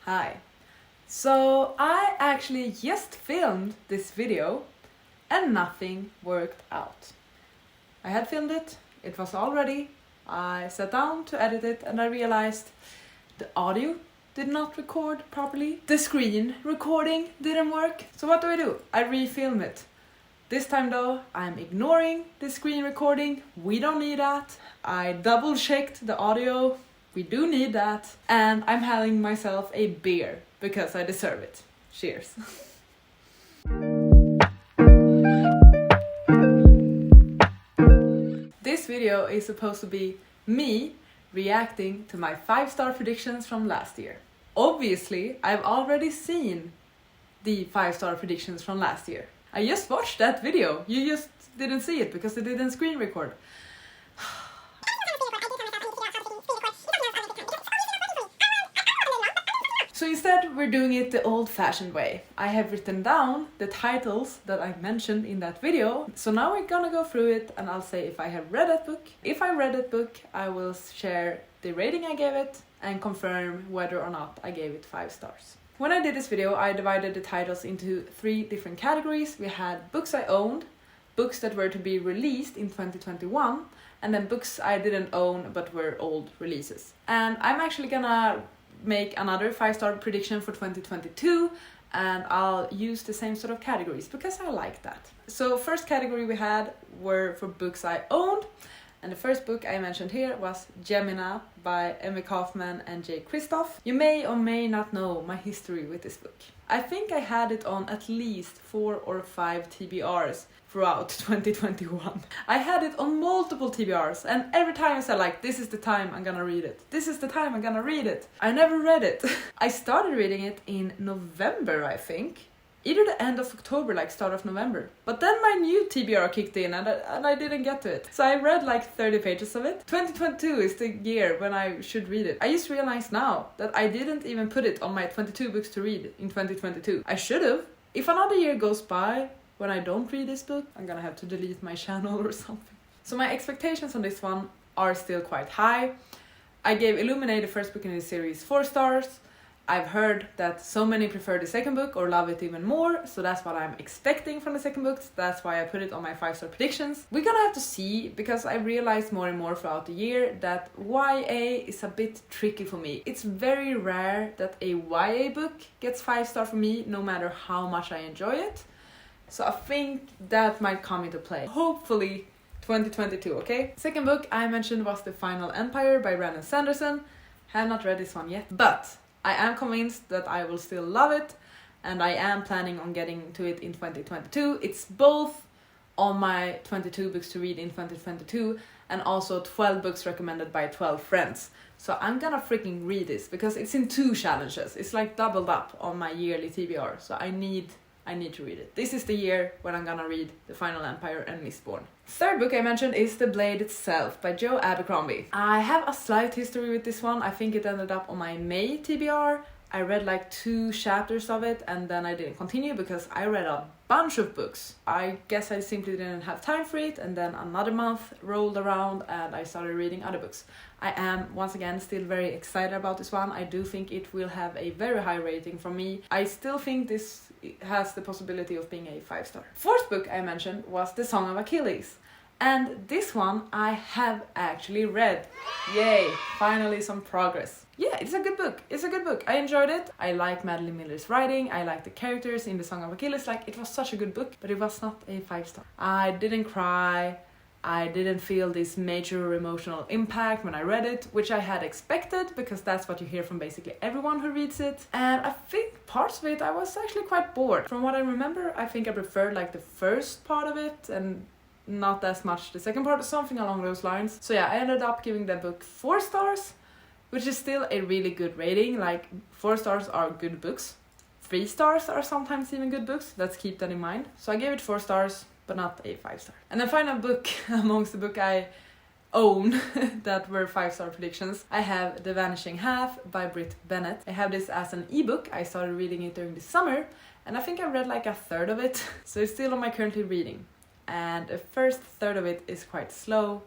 Hi. So I actually just filmed this video and nothing worked out. I had filmed it, it was all ready, I sat down to edit it and I realized the audio did not record properly. The screen recording didn't work. So what do? I refilm it. This time though, I'm ignoring the screen recording. We don't need that. I double checked the audio. We do need that. And I'm having myself a beer because I deserve it. Cheers. This video is supposed to be me reacting to my 5-star predictions from last year. Obviously, I've already seen the 5-star predictions from last year. I just watched that video. You just didn't see it because it didn't screen record. So instead, we're doing it the old-fashioned way. I have written down the titles that I mentioned in that video. So now we're gonna go through it and I'll say if I have read that book. If I read that book, I will share the rating I gave it and confirm whether or not I gave it 5 stars. When I did this video, I divided the titles into 3 different categories. We had books I owned, books that were to be released in 2021, and then books I didn't own but were old releases. And I'm actually gonna make another 5-star prediction for 2022, and I'll use the same sort of categories because I like that. So first category we had were for books I owned, and the first book I mentioned here was Gemina by Emmy Kaufman and Jade City. You may or may not know my history with this book. I think I had it on at least 4 or 5 TBRs throughout 2021. I had it on multiple TBRs and every time I said like, this is the time I'm gonna read it. This is the time I'm gonna read it. I never read it. I started reading it in November, I think. Either the end of October, like start of November. But then my new TBR kicked in and I didn't get to it. So I read like 30 pages of it. 2022 is the year when I should read it. I just realized now that I didn't even put it on my 22 books to read in 2022. I should have. If another year goes by when I don't read this book, I'm gonna have to delete my channel or something. So my expectations on this one are still quite high. I gave Illuminate, the first book in this series, 4 stars. I've heard that so many prefer the second book or love it even more, so that's what I'm expecting from the second book. That's why I put it on my 5-star predictions. We're gonna have to see, because I realized more and more throughout the year that YA is a bit tricky for me. It's very rare that a YA book gets 5-star for me, no matter how much I enjoy it. So I think that might come into play. Hopefully 2022, okay? Second book I mentioned was The Final Empire by Brandon Sanderson. Have not read this one yet, but I am convinced that I will still love it, and I am planning on getting to it in 2022. It's both on my 22 books to read in 2022 and also 12 books recommended by 12 friends. So I'm gonna freaking read this because it's in 2 challenges. It's like doubled up on my yearly TBR, so I need to read it. This is the year when I'm gonna read The Final Empire and Mistborn. Third book I mentioned is The Blade Itself by Joe Abercrombie. I have a slight history with this one. I think it ended up on my May TBR. I read like 2 chapters of it and then I didn't continue because I read a bunch of books. I guess I simply didn't have time for it, and then another month rolled around and I started reading other books. I am once again still very excited about this one. I do think it will have a very high rating from me. I still think this has the possibility of being a 5-star. Fourth book I mentioned was The Song of Achilles. And this one I have actually read. Yay, finally some progress. Yeah, it's a good book. It's a good book. I enjoyed it. I like Madeline Miller's writing. I like the characters in The Song of Achilles. Like, it was such a good book, but it was not a 5-star. I didn't cry. I didn't feel this major emotional impact when I read it, which I had expected because that's what you hear from basically everyone who reads it. And I think parts of it I was actually quite bored. From what I remember, I think I preferred like the first part of it and not as much the second part, or something along those lines. So yeah, I ended up giving that book 4 stars, which is still a really good rating. Like, 4 stars are good books. 3 stars are sometimes even good books. Let's keep that in mind. So I gave it 4 stars, but not a 5-star. And the final book amongst the book I own that were 5-star predictions, I have The Vanishing Half by Britt Bennett. I have this as an ebook. I started reading it during the summer, and I think I read like a third of it. So it's still on my currently reading. And the first third of it is quite slow.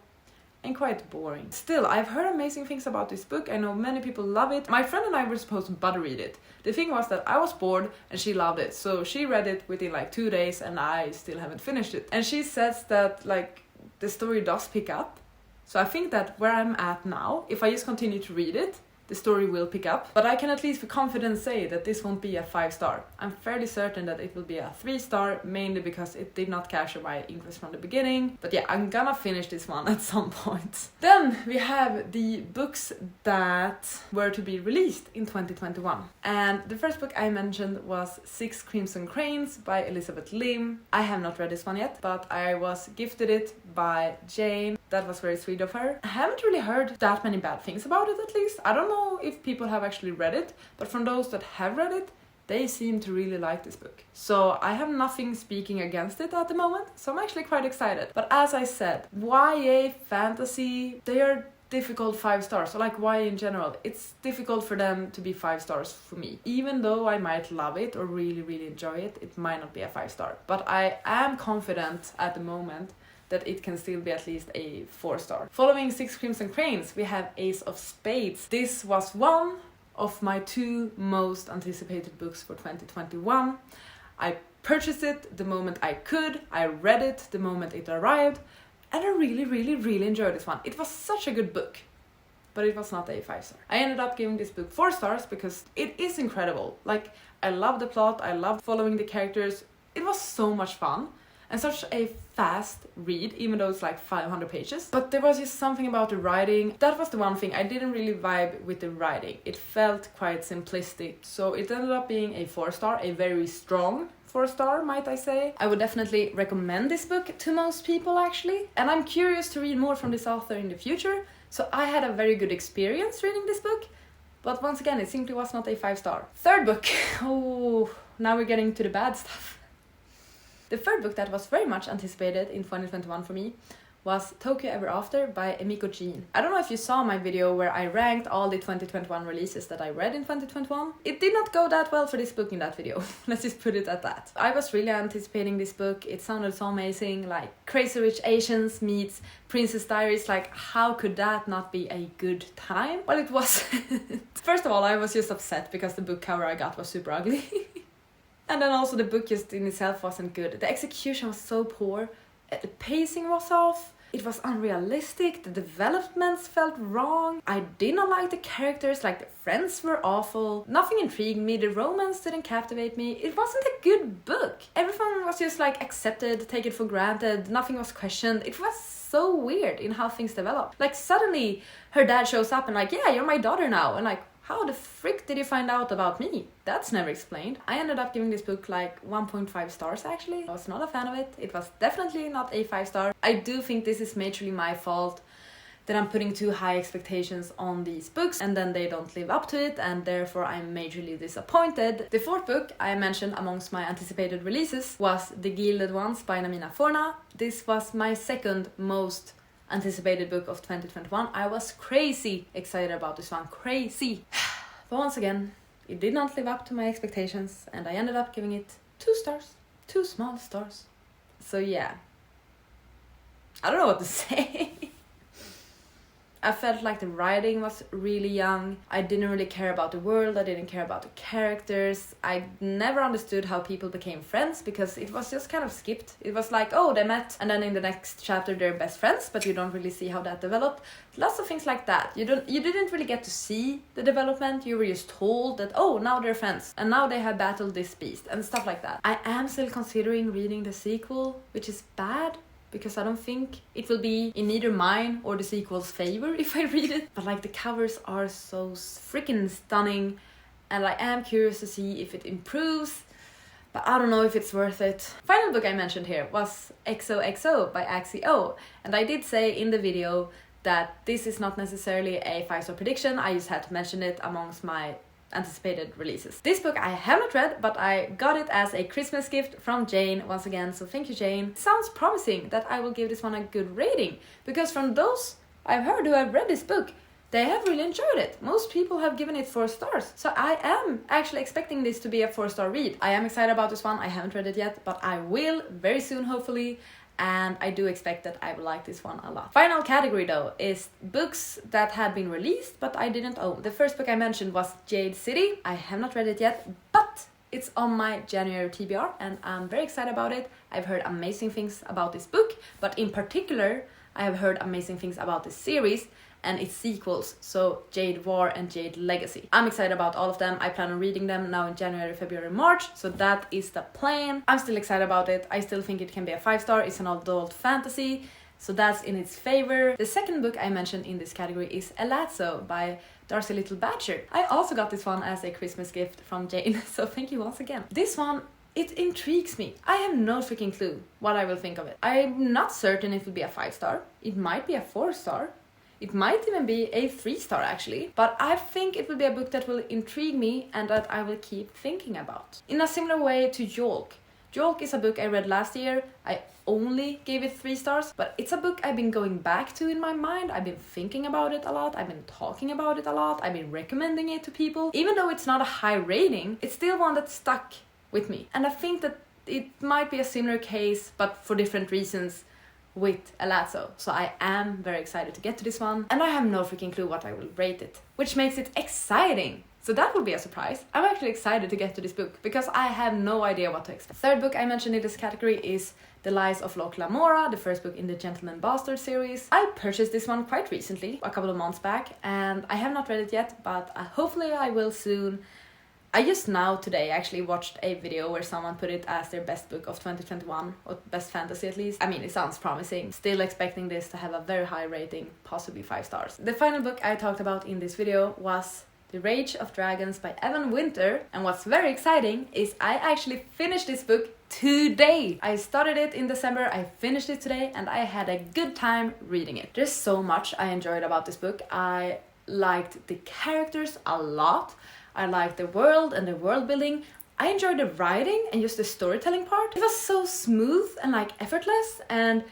and quite boring. Still, I've heard amazing things about this book. I know many people love it. My friend and I were supposed to butter read it. The thing was that I was bored and she loved it. So she read it within like 2 days and I still haven't finished it. And she says that like the story does pick up. So I think that where I'm at now, if I just continue to read it, the story will pick up. But I can at least with confidence say that this won't be a 5-star. I'm fairly certain that it will be a 3-star, mainly because it did not capture my interest from the beginning. But yeah, I'm gonna finish this one at some point. Then we have the books that were to be released in 2021. And the first book I mentioned was 6 Crimson Cranes by Elizabeth Lim. I have not read this one yet, but I was gifted it by Jane. That was very sweet of her. I haven't really heard that many bad things about it, at least. I don't know if people have actually read it, but from those that have read it, they seem to really like this book. So I have nothing speaking against it at the moment, so I'm actually quite excited. But as I said, YA fantasy, they are difficult 5 stars. So like YA in general, it's difficult for them to be 5 stars for me. Even though I might love it or really enjoy it, it might not be a 5-star. But I am confident at the moment that it can still be at least a 4-star. Following 6 Crimson Cranes, we have Ace of Spades. This was one of my 2 most anticipated books for 2021. I purchased it the moment I could, I read it the moment it arrived, and I really enjoyed this one. It was such a good book, but it was not a 5-star. I ended up giving this book 4 stars because it is incredible. Like, I love the plot, I loved following the characters. It was so much fun. And such a fast read, even though it's like 500 pages. But there was just something about the writing. That was the one thing. I didn't really vibe with the writing. It felt quite simplistic. So it ended up being a 4-star, a very strong 4-star, might I say. I would definitely recommend this book to most people, actually. And I'm curious to read more from this author in the future. So I had a very good experience reading this book. But once again, it simply was not a 5-star. Third book. Oh, now we're getting to the bad stuff. The third book that was very much anticipated in 2021 for me was Tokyo Ever After by Emiko Jean. I don't know if you saw my video where I ranked all the 2021 releases that I read in 2021. It did not go that well for this book in that video. Let's just put it at that. I was really anticipating this book. It sounded so amazing, like Crazy Rich Asians meets Princess Diaries. Like, how could that not be a good time? Well, it wasn't. First of all, I was just upset because the book cover I got was super ugly. And then also the book just in itself wasn't good. The execution was so poor, the pacing was off, it was unrealistic, the developments felt wrong, I did not like the characters, like the friends were awful, nothing intrigued me, the romance didn't captivate me, it wasn't a good book. Everything was just like accepted, take it for granted, nothing was questioned. It was so weird in how things developed. Like suddenly her dad shows up and like, yeah, you're my daughter now, and like, how the frick did you find out about me? That's never explained. I ended up giving this book like 1.5 stars actually. I was not a fan of it. It was definitely not a 5-star. I do think this is majorly my fault that I'm putting too high expectations on these books and then they don't live up to it and therefore I'm majorly disappointed. The fourth book I mentioned amongst my anticipated releases was The Gilded Ones by Namina Forna. This was my second most anticipated book of 2021. I was crazy excited about this one, crazy. But once again, it did not live up to my expectations and I ended up giving it 2 stars, 2 small stars. So yeah, I don't know what to say. I felt like the writing was really young. I didn't really care about the world. I didn't care about the characters. I never understood how people became friends because it was just kind of skipped. It was like, oh, they met and then in the next chapter they're best friends, but you don't really see how that developed. Lots of things like that. You didn't really get to see the development. You were just told that, oh, now they're friends and now they have battled this beast and stuff like that. I am still considering reading the sequel, which is bad, because I don't think it will be in either mine or the sequel's favor if I read it. But like the covers are so freaking stunning and I am curious to see if it improves, but I don't know if it's worth it. Final book I mentioned here was Xoxo by Axio, and I did say in the video that this is not necessarily a 5-star prediction. I just had to mention it amongst my anticipated releases. This book I have not read, but I got it as a Christmas gift from Jane once again, so thank you, Jane. It sounds promising that I will give this one a good rating, because from those I've heard who have read this book, they have really enjoyed it. Most people have given it 4 stars, so I am actually expecting this to be a 4-star read. I am excited about this one. I haven't read it yet, but I will very soon, hopefully. and I do expect that I will like this one a lot. Final category though is books that had been released but I didn't own. The first book I mentioned was Jade City. I have not read it yet, but it's on my January TBR and I'm very excited about it. I've heard amazing things about this book, but in particular I have heard amazing things about this series and its sequels, so Jade War and Jade Legacy. I'm excited about all of them. I plan on reading them now in January, February, March, so that is the plan. I'm still excited about it. I still think it can be a 5-star. It's an adult fantasy, so that's in its favor. The second book I mentioned in this category is Elazo by Darcy Little Badger. I also got this one as a Christmas gift from Jane, so thank you once again. This one, it intrigues me. I have no freaking clue what I will think of it. I'm not certain it will be a 5-star. It might be a 4-star. It might even be a 3-star actually, but I think it will be a book that will intrigue me and that I will keep thinking about. In a similar way to Yolk. Yolk is a book I read last year. I only gave it 3 stars, but it's a book I've been going back to in my mind. I've been thinking about it a lot. I've been talking about it a lot. I've been recommending it to people. Even though it's not a high rating, it's still one that stuck with me. And I think that it might be a similar case, but for different reasons, with Elazo. So I am very excited to get to this one, and I have no freaking clue what I will rate it, which makes it exciting. So that will be a surprise. I'm actually excited to get to this book because I have no idea what to expect. Third book I mentioned in this category is The Lies of Oflok Lamora, the first book in the Gentleman Bastard series. I purchased this one quite recently, a couple of months back, and I have not read it yet, but hopefully I will soon. I just now today actually watched a video where someone put it as their best book of 2021, or best fantasy at least. I mean, it sounds promising. Still expecting this to have a very high rating, possibly 5 stars. The final book I talked about in this video was The Rage of Dragons by Evan Winter, and what's very exciting is I actually finished this book today. I started it in December, I finished it today, and I had a good time reading it. There's so much I enjoyed about this book. I liked the characters a lot. I liked the world and the world building. I enjoyed the writing and just the storytelling part. It was so smooth and like effortless, and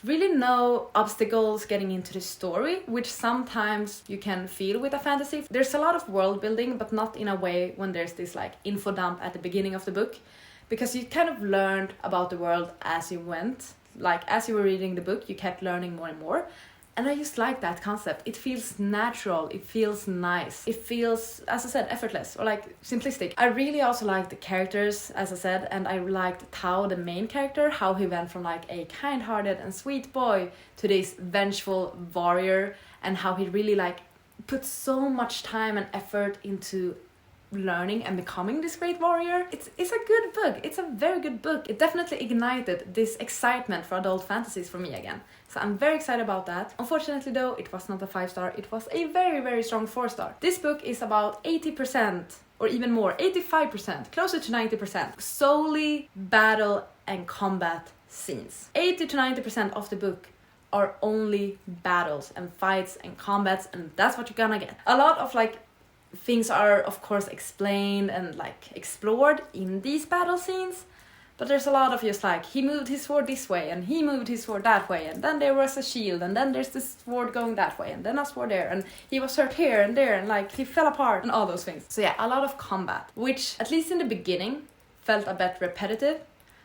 really no obstacles getting into the story, which sometimes you can feel with a fantasy. There's a lot of world building, but not in a way when there's this like info dump at the beginning of the book, because you kind of learned about the world as you went. Like as you were reading the book, you kept learning more and more. And I just like that concept. It feels natural, it feels nice, it feels, as I said, effortless or like simplistic. I really also like the characters, as I said, and I liked Tao, the main character, how he went from like a kind-hearted and sweet boy to this vengeful warrior, and how he really like put so much time and effort into learning and becoming this great warrior. It's a good book. It's a very good book. It definitely ignited this excitement for adult fantasies for me again. So I'm very excited about that. Unfortunately though, it was not a 5-star. It was a very, very strong 4-star. This book is about 80% or even more, 85%, closer to 90%, solely battle and combat scenes. 80 to 90% of the book are only battles and fights and combats, and that's what you're gonna get. A lot of like things are of course explained and like explored in these battle scenes, but there's a lot of just like he moved his sword this way and he moved his sword that way, and then there was a shield, and then there's this sword going that way, and then a sword there, and he was hurt here and there, and like he fell apart and all those things. So yeah, a lot of combat, which at least in the beginning felt a bit repetitive,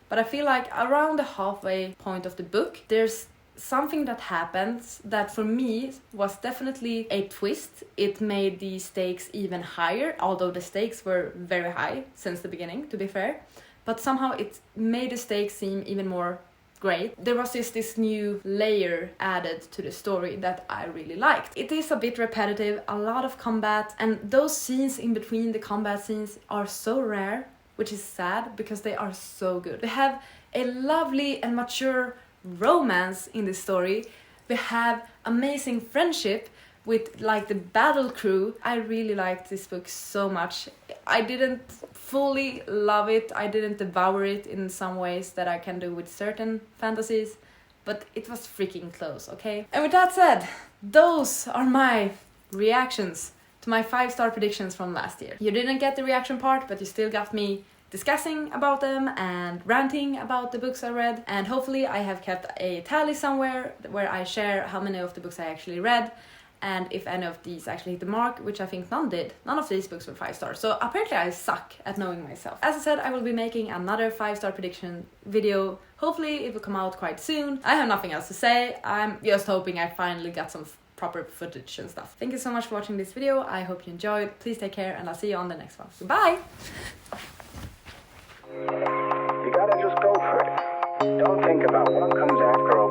but I feel like around the halfway point of the book there's something that happens that for me was definitely a twist. It made the stakes even higher, although the stakes were very high since the beginning, to be fair, but somehow it made the stakes seem even more great. There was just this new layer added to the story that I really liked. It is a bit repetitive, a lot of combat, and those scenes in between the combat scenes are so rare, which is sad because they are so good. They have a lovely and mature romance in this story. We have amazing friendship with like the battle crew. I really liked this book so much. I didn't fully love it, I didn't devour it in some ways that I can do with certain fantasies, but it was freaking close, okay? And with that said, those are my reactions to my 5-star predictions from last year. You didn't get the reaction part, but you still got me discussing about them and ranting about the books I read, and hopefully I have kept a tally somewhere where I share how many of the books I actually read and if any of these actually hit the mark, which I think none did. None of these books were 5 stars, so apparently I suck at knowing myself. As I said, I will be making another 5-star prediction video. Hopefully it will come out quite soon. I have nothing else to say. I'm just hoping I finally got some proper footage and stuff. Thank you so much for watching this video. I hope you enjoyed. Please take care, and I'll see you on the next one. Goodbye! You gotta just go for it. Don't think about what comes after all.